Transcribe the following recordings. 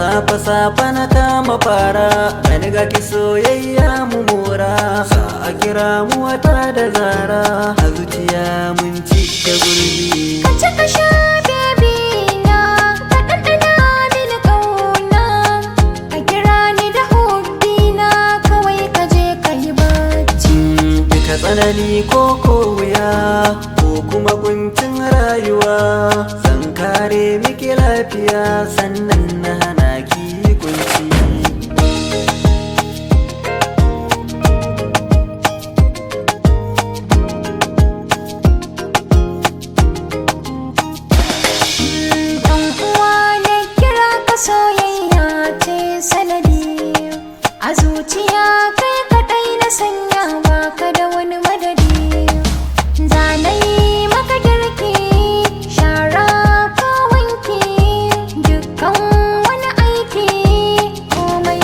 safa na kama fara gani ga ki soyayya mu mora sa a kira mu wata da zara a zuciya mun ci da gurbi ka ci ka sha baby na ka ɗanɗana mini ƙauna ka kira ni da hobby na kawai ka je ka yi bacci duka tsanani ko wuya ko kuma kuncin rayuwa zan kare miki lafiya sannan na hana ki kunci soyayya ce sanadi a zuciya kai kaɗai na sanya baka da wani madadi zanayi maka girki shara ko wanki dukkan wani aiki komai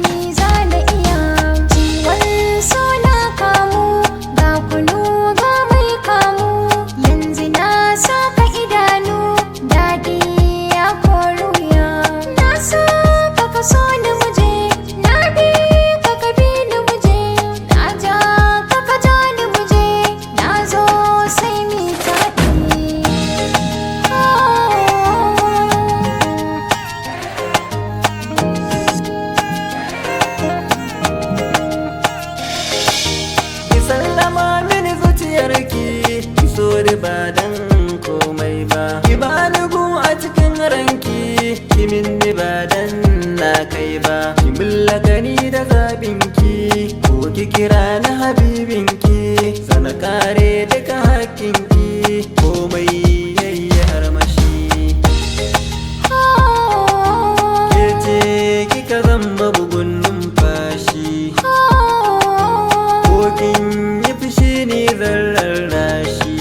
ni zana iya ciwon so na kamu ga kunu ga mai kamu yanzu na saka idanu daɗi ya koru so ni muje na bi ka ka bi ni muje na ja ka ka ja ni muje na zo sai mi taɗi ki sallama mini zuciyarki ki so da ba dan komai ba ki bani gu a cikin ranki ki minni ba dan na kai ba ki mallakani da zabinki ko ki kira ni habibinki sana kare duka hakkinki komai yayi armashi ke ce kika zama bugun numfashi ko kin yi fushi ni zan rashi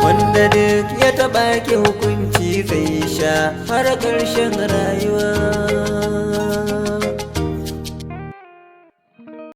wanda duk ya taɓa ki hukunci zai sha har ƙarshen rayuwa